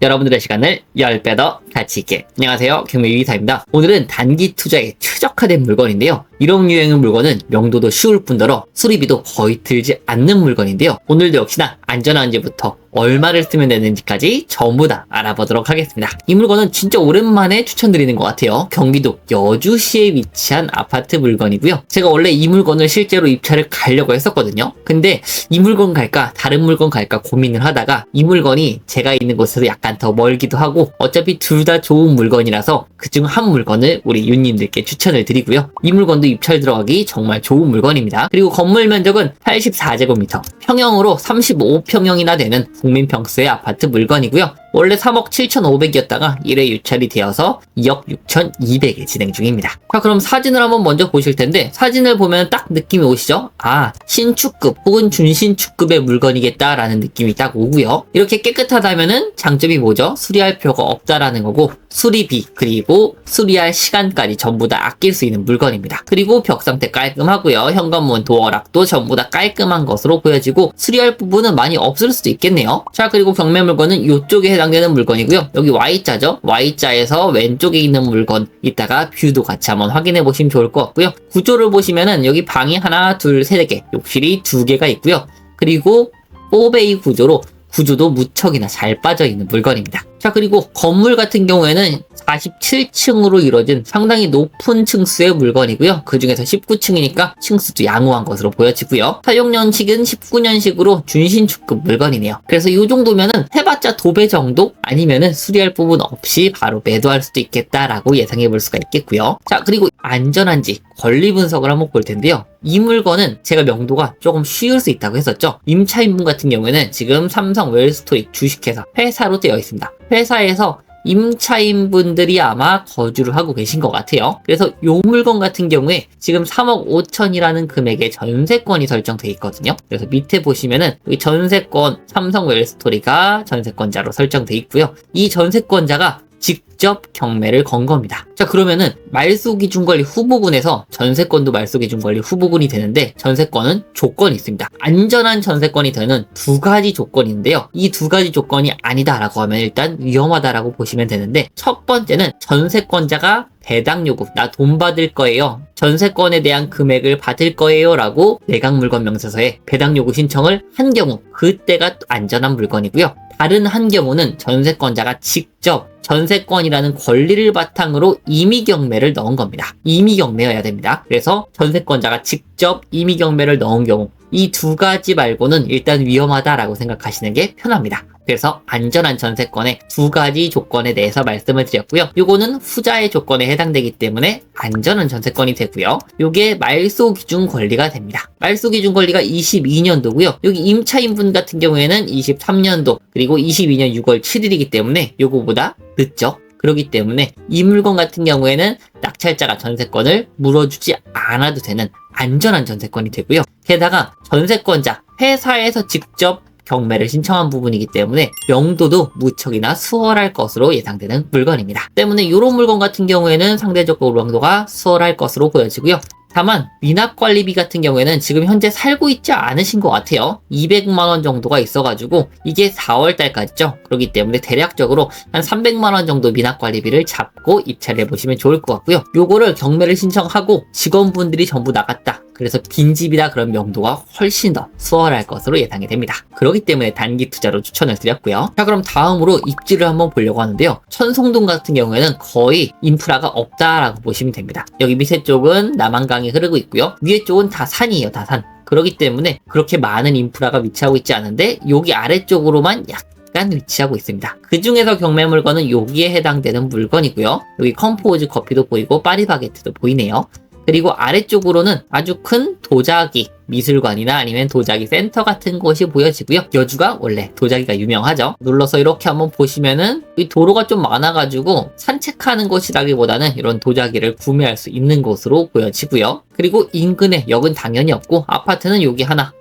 여러분들의 시간을 10배 더 가치 있게. 안녕하세요, 경매유이사입니다. 오늘은 단기 투자에 최적화된 물건인데요. 이런 유형의 물건은 명도도 쉬울 뿐더러 수리비도 거의 들지 않는 물건인데요. 오늘도 역시나 안전한지부터 얼마를 쓰면 되는지까지 전부 다 알아보도록 하겠습니다. 이 물건은 진짜 오랜만에 추천드리는 것 같아요. 경기도 여주시에 위치한 아파트 물건이고요. 제가 원래 이 물건을 실제로 입찰을 가려고 했었거든요. 근데 이 물건 갈까 다른 물건 갈까 고민을 하다가 이 물건이 제가 있는 곳에서 약간 더 멀기도 하고 어차피 둘 다 좋은 물건이라서 그중 한 물건을 우리 유님들께 추천을 드리고요. 이 물건도 입찰 들어가기 정말 좋은 물건입니다. 그리고 건물 면적은 84제곱미터, 평형으로 35평형이나 되는 국민평수의 아파트 물건이고요. 원래 3억 7,500이었다가 1회 유찰이 되어서 2억 6,200에 진행 중입니다. 자, 그럼 사진을 한번 먼저 보실 텐데 사진을 보면 딱 느낌이 오시죠? 아, 신축급 혹은 준신축급의 물건이겠다라는 느낌이 딱 오고요. 이렇게 깨끗하다면은 장점이 뭐죠? 수리할 필요가 없다라는 거고 수리비 그리고 수리할 시간까지 전부 다 아낄 수 있는 물건입니다. 그리고 벽 상태 깔끔하고요. 현관문 도어락도 전부 다 깔끔한 것으로 보여지고 수리할 부분은 많이 없을 수도 있겠네요. 자, 그리고 경매 물건은 이쪽에 해당되는 물건이고요. 여기 Y자죠. Y자에서 왼쪽에 있는 물건 이따가 뷰도 같이 한번 확인해 보시면 좋을 것 같고요. 구조를 보시면은 여기 방이 하나, 둘, 세 개, 욕실이 2개가 있고요. 그리고 4베이 구조로 구조도 무척이나 잘 빠져있는 물건입니다. 자, 그리고 건물 같은 경우에는 47층으로 이루어진 상당히 높은 층수의 물건이고요. 그 중에서 19층이니까 층수도 양호한 것으로 보여지고요. 사용연식은 19년식으로 준신축급 물건이네요. 그래서 이 정도면은 해봤자 도배 정도? 아니면은 수리할 부분 없이 바로 매도할 수도 있겠다라고 예상해 볼 수가 있겠고요. 자, 그리고 안전한지 권리 분석을 한번 볼 텐데요. 이 물건은 제가 명도가 조금 쉬울 수 있다고 했었죠. 임차인분 같은 경우에는 지금 삼성 웰스토익 주식회사 회사로 되어 있습니다. 회사에서 임차인분들이 아마 거주를 하고 계신 것 같아요. 그래서 이 물건 같은 경우에 지금 3억 5천이라는 금액의 전세권이 설정되어 있거든요. 그래서 밑에 보시면은 여기 전세권 삼성 웰스토리가 전세권자로 설정되어 있고요. 이 전세권자가 직접 경매를 건 겁니다. 자, 그러면은 말소기준권리 후보군에서 전세권도 말소기준권리 후보군이 되는데 전세권은 조건이 있습니다. 안전한 전세권이 되는 두 가지 조건이 있는데요. 이 두 가지 조건이 아니다라고 하면 일단 위험하다라고 보시면 되는데 첫 번째는 전세권자가 배당 요구, 나 돈 받을 거예요. 전세권에 대한 금액을 받을 거예요 라고 매각물건 명세서에 배당 요구 신청을 한 경우 그때가 안전한 물건이고요. 다른 한 경우는 전세권자가 직접 전세권이라는 권리를 바탕으로 임의경매를 넣은 겁니다. 임의경매여야 됩니다. 그래서 전세권자가 직접 임의경매를 넣은 경우 이 두 가지 말고는 일단 위험하다라고 생각하시는 게 편합니다. 그래서 안전한 전세권의 두 가지 조건에 대해서 말씀을 드렸고요. 요거는 후자의 조건에 해당되기 때문에 안전한 전세권이 되고요. 요게 말소 기준 권리가 됩니다. 말소 기준 권리가 22년도고요. 여기 임차인분 같은 경우에는 23년도 그리고 22년 6월 7일이기 때문에 요거보다 늦죠. 그렇기 때문에 이 물건 같은 경우에는 낙찰자가 전세권을 물어주지 않아도 되는 안전한 전세권이 되고요. 게다가 전세권자 회사에서 직접 경매를 신청한 부분이기 때문에 명도도 무척이나 수월할 것으로 예상되는 물건입니다. 때문에 이런 물건 같은 경우에는 상대적으로 명도가 수월할 것으로 보여지고요. 다만 미납관리비 같은 경우에는 지금 현재 살고 있지 않으신 것 같아요. 200만원 정도가 있어가지고 이게 4월달까지죠. 그렇기 때문에 대략적으로 한 300만원 정도 미납관리비를 잡고 입찰을 해보시면 좋을 것 같고요. 요거를 경매를 신청하고 직원분들이 전부 나갔다. 그래서 빈집이다 그런 명도가 훨씬 더 수월할 것으로 예상이 됩니다. 그렇기 때문에 단기 투자로 추천을 드렸고요. 자, 그럼 다음으로 입지를 한번 보려고 하는데요. 천송동 같은 경우에는 거의 인프라가 없다라고 보시면 됩니다. 여기 밑에 쪽은 남한강이 흐르고 있고요. 위에 쪽은 다 산이에요. 다 산. 그렇기 때문에 그렇게 많은 인프라가 위치하고 있지 않은데 여기 아래쪽으로만 약간 위치하고 있습니다. 그 중에서 경매 물건은 여기에 해당되는 물건이고요. 여기 컴포즈 커피도 보이고 파리바게트도 보이네요. 그리고 아래쪽으로는 아주 큰 도자기 미술관이나 아니면 도자기 센터 같은 곳이 보여지고요. 여주가 원래 도자기가 유명하죠. 눌러서 이렇게 한번 보시면은 이 도로가 좀 많아가지고 산책하는 곳이라기보다는 이런 도자기를 구매할 수 있는 곳으로 보여지고요. 그리고 인근에 역은 당연히 없고 아파트는 여기 하나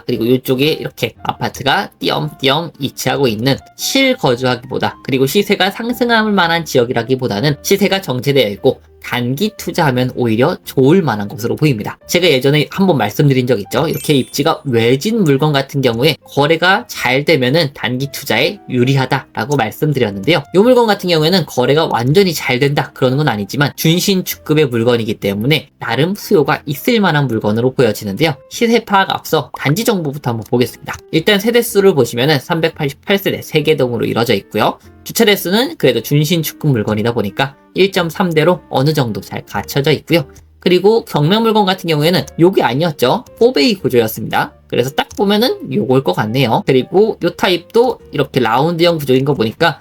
그리고 이쪽에 이렇게 아파트가 띄엄띄엄 위치하고 있는 실거주하기보다 그리고 시세가 상승할 만한 지역이라기보다는 시세가 정체되어 있고 단기 투자하면 오히려 좋을 만한 곳으로 보입니다. 제가 예전에 한번 말씀드린 적 있죠. 이렇게 입지가 외진 물건 같은 경우에 거래가 잘 되면은 단기 투자에 유리하다라고 말씀드렸는데요. 이 물건 같은 경우에는 거래가 완전히 잘 된다 그러는 건 아니지만 준신축급의 물건이기 때문에 나름 수요가 있을 만한 물건으로 보여지는데요. 시세 파악 앞서 단지 정보부터 한번 보겠습니다. 일단 세대수를 보시면은 388세대 3개 동으로 이루어져 있고요. 주차 대수는 그래도 준신축급 물건이다 보니까 1.3대로 어느 정도 잘 갖춰져 있고요. 그리고 경매 물건 같은 경우에는 요게 아니었죠. 4베이 구조였습니다. 그래서 딱 보면은 요걸 것 같네요. 그리고 요 타입도 이렇게 라운드형 구조인 거 보니까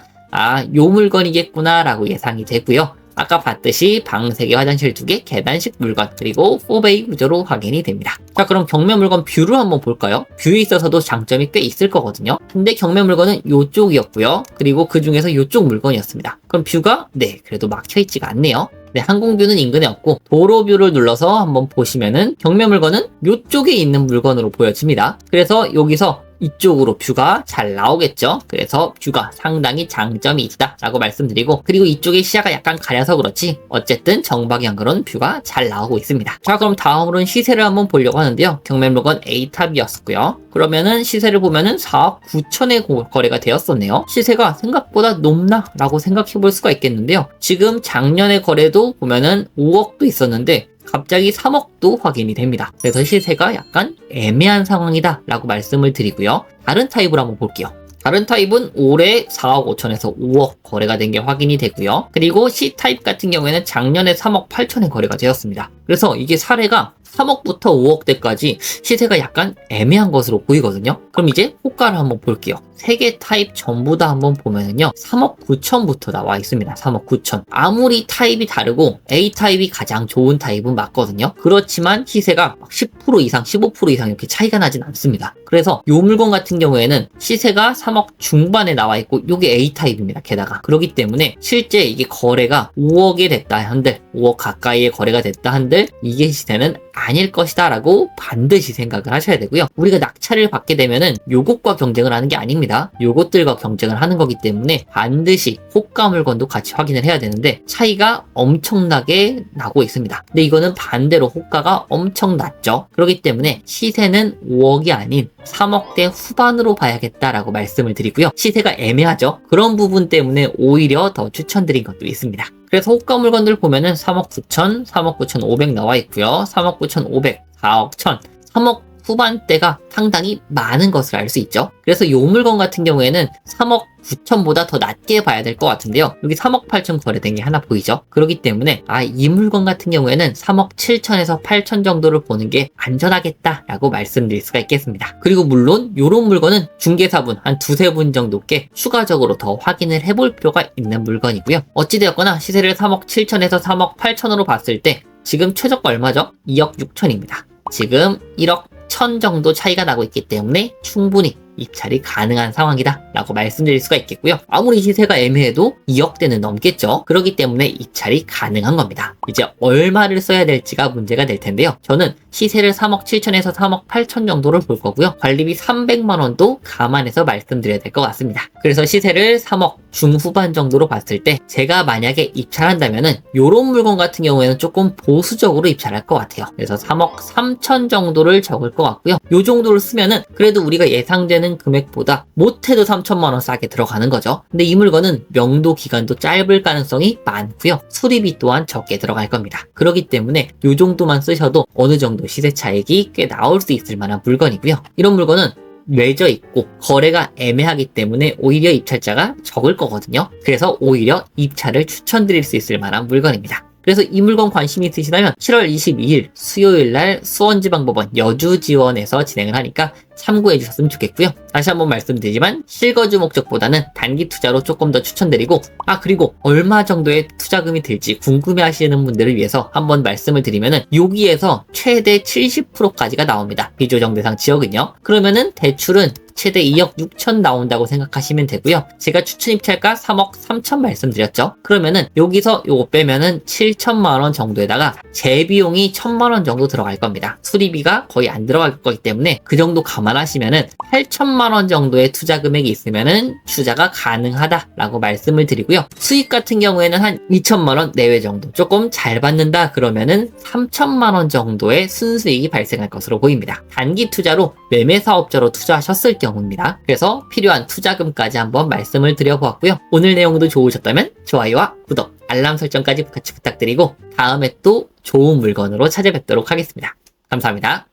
요 물건이겠구나 라고 예상이 되고요. 아까 봤듯이 방 3개, 화장실 2개, 계단식 물건, 그리고 4베이 구조로 확인이 됩니다. 자, 그럼 경매 물건 뷰를 한번 볼까요? 뷰에 있어서도 장점이 꽤 있을 거거든요. 근데 경매 물건은 요쪽이었고요. 그리고 그 중에서 요쪽 물건이었습니다. 그럼 뷰가 그래도 막혀있지가 않네요. 항공뷰는 인근에 없고 도로뷰를 눌러서 한번 보시면은 경매 물건은 요쪽에 있는 물건으로 보여집니다. 그래서 여기서 이쪽으로 뷰가 잘 나오겠죠. 그래서 뷰가 상당히 장점이 있다 라고 말씀드리고, 그리고 이쪽에 시야가 약간 가려서 그렇지 어쨌든 정방향으로는 뷰가 잘 나오고 있습니다. 자, 그럼 다음으로는 시세를 한번 보려고 하는데요. 경매 물건 A탑이었고요. 그러면은 시세를 보면은 4억 9천에 거래가 되었었네요. 시세가 생각보다 높나 라고 생각해 볼 수가 있겠는데요. 지금 작년에 거래도 보면은 5억도 있었는데 갑자기 3억도 확인이 됩니다. 그래서 시세가 약간 애매한 상황이다 라고 말씀을 드리고요. 다른 타입으로 한번 볼게요. 다른 타입은 올해 4억 5천에서 5억 거래가 된 게 확인이 되고요. 그리고 C타입 같은 경우에는 작년에 3억 8천에 거래가 되었습니다. 그래서 이게 사례가 3억부터 5억대까지 시세가 약간 애매한 것으로 보이거든요. 그럼 이제 호가를 한번 볼게요. 3개 타입 전부 다 한번 보면은요, 3억 9천부터 나와 있습니다. 3억 9천. 아무리 타입이 다르고 A 타입이 가장 좋은 타입은 맞거든요. 그렇지만 시세가 10% 이상, 15% 이상 이렇게 차이가 나진 않습니다. 그래서 이 물건 같은 경우에는 시세가 3억 중반에 나와 있고 요게 A 타입입니다. 게다가 그렇기 때문에 실제 이게 거래가 5억에 됐다 한들, 5억 가까이에 거래가 됐다 한들 이게 시세는 아닐 것이다 라고 반드시 생각을 하셔야 되고요. 우리가 낙찰을 받게 되면은 요것과 경쟁을 하는 게 아닙니다. 요것들과 경쟁을 하는 거기 때문에 반드시 호가 물건도 같이 확인을 해야 되는데 차이가 엄청나게 나고 있습니다. 근데 이거는 반대로 호가가 엄청 낮죠. 그렇기 때문에 시세는 5억이 아닌 3억대 후반으로 봐야겠다라고 말씀을 드리고요. 시세가 애매하죠. 그런 부분 때문에 오히려 더 추천드린 것도 있습니다. 그래서 호가 물건들 보면은 3억 9천, 3억 9천 5백 나와 있고요. 3억 9천 5백, 4억 1천, 3억 후반대가 상당히 많은 것을 알 수 있죠. 그래서 이 물건 같은 경우에는 3억 9천보다 더 낮게 봐야 될 것 같은데요. 여기 3억 8천 거래된 게 하나 보이죠? 그렇기 때문에 이 물건 같은 경우에는 3억 7천에서 8천 정도를 보는 게 안전하겠다라고 말씀드릴 수가 있겠습니다. 그리고 물론 이런 물건은 중개사분 한 두세 분 정도께 추가적으로 더 확인을 해볼 필요가 있는 물건이고요. 어찌되었거나 시세를 3억 7천에서 3억 8천으로 봤을 때 지금 최저가 얼마죠? 2억 6천입니다. 지금 1억 1천 정도 차이가 나고 있기 때문에 충분히 입찰이 가능한 상황이다 라고 말씀드릴 수가 있겠고요. 아무리 시세가 애매해도 2억대는 넘겠죠. 그렇기 때문에 입찰이 가능한 겁니다. 이제 얼마를 써야 될지가 문제가 될 텐데요. 저는 시세를 3억 7천에서 3억 8천 정도를 볼 거고요. 관리비 300만 원도 감안해서 말씀드려야 될 것 같습니다. 그래서 시세를 3억 중후반 정도로 봤을 때 제가 만약에 입찰한다면은 요런 물건 같은 경우에는 조금 보수적으로 입찰할 것 같아요. 그래서 3억 3천 정도를 적을 것 같고요. 요 정도를 쓰면은 그래도 우리가 예상되는 금액보다 못해도 3천만 원 싸게 들어가는 거죠. 근데 이 물건은 명도 기간도 짧을 가능성이 많고요. 수리비 또한 적게 들어갈 겁니다. 그렇기 때문에 요 정도만 쓰셔도 어느 정도 시세 차익이 꽤 나올 수 있을 만한 물건이고요. 이런 물건은 맺어 있고 거래가 애매하기 때문에 오히려 입찰자가 적을 거거든요. 그래서 오히려 입찰을 추천드릴 수 있을 만한 물건입니다. 그래서 이 물건 관심 있으시다면 7월 22일 수요일날 수원지방법원 여주지원에서 진행을 하니까 참고해 주셨으면 좋겠고요. 다시 한번 말씀드리지만 실거주 목적보다는 단기 투자로 조금 더 추천드리고, 그리고 얼마 정도의 투자금이 들지 궁금해 하시는 분들을 위해서 한번 말씀을 드리면은 여기에서 최대 70%까지가 나옵니다. 비조정 대상 지역은요. 그러면은 대출은 최대 2억 6천 나온다고 생각하시면 되고요. 제가 추천 입찰가 3억 3천 말씀드렸죠. 그러면은 여기서 요거 빼면은 7천만 원 정도에다가 재비용이 1천만 원 정도 들어갈 겁니다. 수리비가 거의 안 들어갈 거기 때문에 그 정도 감안하시면은 8천만 원 정도의 투자 금액이 있으면은 투자가 가능하다라고 말씀을 드리고요. 수익 같은 경우에는 한 2천만 원 내외 정도, 조금 잘 받는다 그러면은 3천만 원 정도의 순수익이 발생할 것으로 보입니다. 단기 투자로 매매 사업자로 투자하셨을 경우입니다. 그래서 필요한 투자금까지 한번 말씀을 드려보았고요. 오늘 내용도 좋으셨다면 좋아요와 구독, 알람 설정까지 같이 부탁드리고 다음에 또 좋은 물건으로 찾아뵙도록 하겠습니다. 감사합니다.